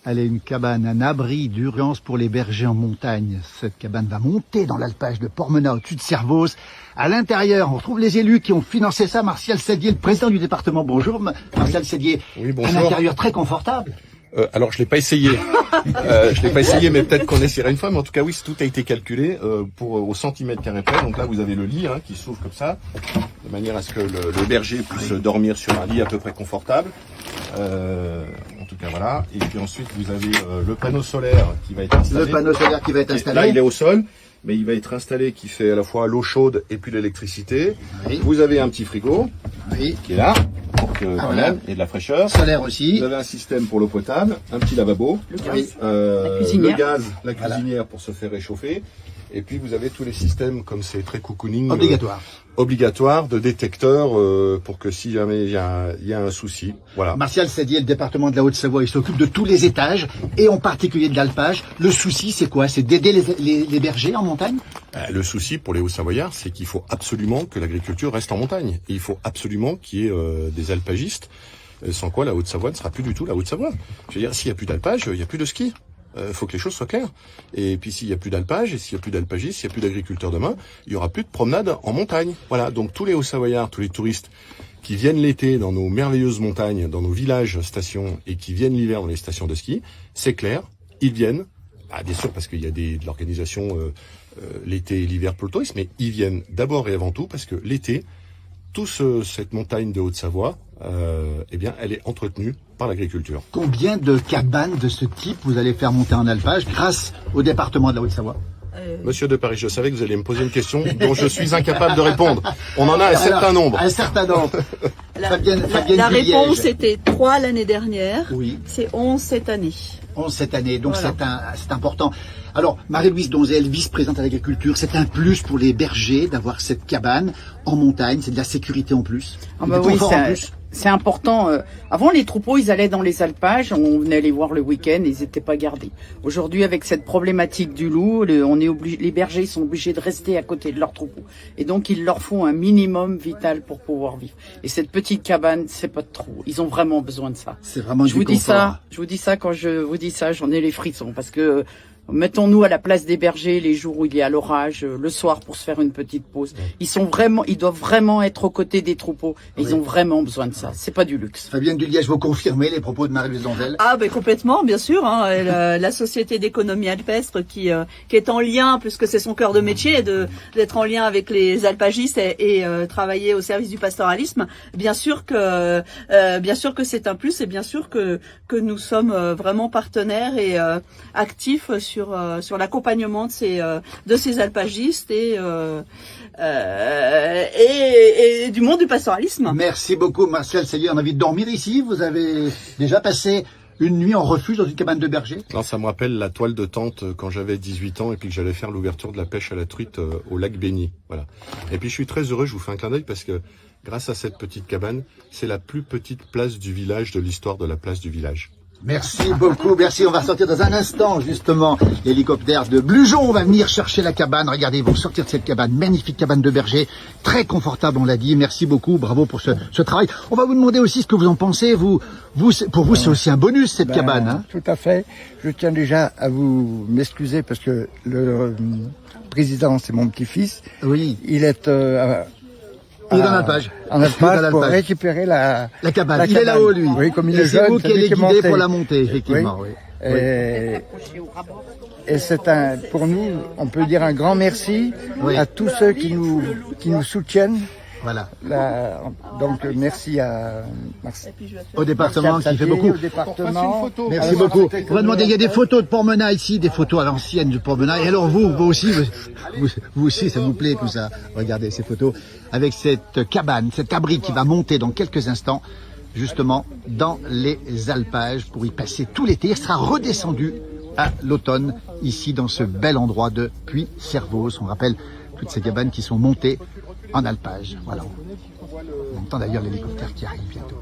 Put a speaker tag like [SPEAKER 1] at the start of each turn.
[SPEAKER 1] Elle est une cabane, un abri d'urgence pour les bergers en montagne. Cette cabane va monter dans l'alpage de Pormenat au-dessus de Servoz. À l'intérieur, on retrouve les élus qui ont financé ça. Martial Sédier, le président du département. Bonjour Martial Sédier.
[SPEAKER 2] Oui, bonjour.
[SPEAKER 1] Un intérieur très confortable.
[SPEAKER 2] Alors je l'ai pas essayé. Je l'ai pas essayé, mais peut-être qu'on essaiera une fois. Mais en tout cas, oui, tout a été calculé pour au centimètre carré près. Donc là, vous avez le lit qui s'ouvre comme ça, de manière à ce que le berger puisse dormir sur un lit à peu près confortable. En tout cas, voilà. Et puis ensuite, vous avez le panneau solaire qui va être installé.
[SPEAKER 1] Le panneau solaire qui va être installé.
[SPEAKER 2] Là, il est au sol, mais il va être installé qui fait à la fois l'eau chaude et puis l'électricité.
[SPEAKER 1] Oui.
[SPEAKER 2] Vous avez un petit frigo qui est là. Pour que quand même, il y ait de la fraîcheur.
[SPEAKER 1] Solaire aussi.
[SPEAKER 2] Vous avez un système pour l'eau potable, un petit lavabo,
[SPEAKER 3] cuisinière.
[SPEAKER 2] le gaz, la cuisinière pour se faire réchauffer. Et puis vous avez tous les systèmes, comme c'est très cocooning, obligatoire de détecteurs pour que si jamais il y a un souci. Voilà.
[SPEAKER 1] Martial Sédier, le département de la Haute-Savoie, il s'occupe de tous les étages et en particulier de l'alpage. Le souci, c'est quoi? C'est d'aider les bergers en montagne?
[SPEAKER 2] Le souci pour les Hauts-Savoyards, c'est qu'il faut absolument que l'agriculture reste en montagne. Et il faut absolument qu'il y ait des alpagistes, sans quoi la Haute-Savoie ne sera plus du tout la Haute-Savoie. Je veux dire, s'il n'y a plus d'alpage, il n'y a plus de ski. Faut que les choses soient claires. Et puis s'il n'y a plus d'alpage, et s'il n'y a plus d'alpagistes, s'il n'y a plus d'agriculteurs demain, il n'y aura plus de promenade en montagne. Voilà, donc tous les Hauts-Savoyards, tous les touristes qui viennent l'été dans nos merveilleuses montagnes, dans nos villages stations, et qui viennent l'hiver dans les stations de ski, c'est clair, ils viennent, bien sûr parce qu'il y a de l'organisation l'été et l'hiver pour le tourisme, mais ils viennent d'abord et avant tout parce que l'été, cette montagne de Haute-Savoie, elle est entretenue par l'agriculture.
[SPEAKER 1] Combien de cabanes de ce type vous allez faire monter en alpage grâce au département de la Haute-Savoie?
[SPEAKER 2] Monsieur de Paris, je savais que vous alliez me poser une question dont je suis incapable de répondre. On en a un certain nombre.
[SPEAKER 1] Un certain nombre. Fabienne
[SPEAKER 3] La
[SPEAKER 1] Duliège.
[SPEAKER 3] réponse était 3 l'année dernière.
[SPEAKER 1] Oui.
[SPEAKER 3] C'est 11 cette année.
[SPEAKER 1] 11 cette année, donc
[SPEAKER 3] Voilà.
[SPEAKER 1] c'est important. Alors, Marie-Louise Donzel, vice-présidente à l'agriculture, c'est un plus pour les bergers d'avoir cette cabane en montagne, c'est de la sécurité en plus, du confort en plus.
[SPEAKER 4] C'est important. Avant, les troupeaux, ils allaient dans les alpages, on venait les voir le week-end, ils n'étaient pas gardés. Aujourd'hui, avec cette problématique du loup, les bergers sont obligés de rester à côté de leurs troupeaux. Et donc, il leur faut un minimum vital pour pouvoir vivre. Et cette petite cabane, c'est pas de trop. Ils ont vraiment besoin de ça.
[SPEAKER 1] C'est vraiment
[SPEAKER 4] Je vous dis ça, quand je vous dis ça, j'en ai les frissons parce que mettons-nous à la place des bergers les jours où il y a l'orage, le soir pour se faire une petite pause. Ils doivent vraiment être aux côtés des troupeaux. Et ils ont vraiment besoin de ça. C'est pas du luxe.
[SPEAKER 1] Fabienne Duliège, vous confirmez les propos de Marie-Louise Donzel?
[SPEAKER 3] Ah ben complètement, bien sûr. La société d'économie alpestre qui est en lien, puisque c'est son cœur de métier, d'être en lien avec les alpagistes et travailler au service du pastoralisme. Bien sûr que c'est un plus et bien sûr que nous sommes vraiment partenaires et actifs sur l'accompagnement de ces alpagistes et du monde du pastoralisme.
[SPEAKER 1] Merci beaucoup, Martial Sédier. On a envie de dormir ici. Vous avez déjà passé une nuit en refuge dans une cabane de berger?
[SPEAKER 2] Non, ça me rappelle la toile de tente quand j'avais 18 ans et puis que j'allais faire l'ouverture de la pêche à la truite au lac Béni. Voilà. Et puis je suis très heureux, je vous fais un clin d'œil parce que grâce à cette petite cabane, c'est la plus petite place du village de l'histoire de la place du village.
[SPEAKER 1] Merci beaucoup, merci. On va sortir dans un instant, justement. L'hélicoptère de Blujon va venir chercher la cabane. Regardez, ils vont sortir de cette cabane, magnifique cabane de berger, très confortable, on l'a dit. Merci beaucoup, bravo pour ce travail. On va vous demander aussi ce que vous en pensez. Pour vous, c'est aussi un bonus, cette cabane. Hein.
[SPEAKER 5] Tout à fait. Je tiens déjà à vous m'excuser parce que le président, c'est mon petit-fils.
[SPEAKER 1] Oui.
[SPEAKER 5] Il est...
[SPEAKER 1] Il est dans l'alpage.
[SPEAKER 5] En alpage pour récupérer la
[SPEAKER 1] cabane. Il est là-haut, lui.
[SPEAKER 5] Oui, comme il est
[SPEAKER 1] c'est
[SPEAKER 5] jeune,
[SPEAKER 1] vous qui allez guider pour la montée, effectivement. Oui.
[SPEAKER 5] Et c'est pour nous, on peut dire un grand merci à tous ceux qui nous soutiennent.
[SPEAKER 1] Voilà.
[SPEAKER 5] Donc merci
[SPEAKER 1] au département qui fait beaucoup. Merci beaucoup. On va demander, il y a des photos de Pormenat ici, des photos à l'ancienne du Pormenat. Et alors vous aussi, ça vous plaît tout ça. Regardez ces photos avec cette cabane, cet abri qui va monter dans quelques instants, justement dans les alpages pour y passer tout l'été. Il sera redescendu à l'automne ici dans ce bel endroit de Puy-Servoz. On rappelle toutes ces cabanes qui sont montées en alpage. Voilà. On entend d'ailleurs l'hélicoptère qui arrive bientôt.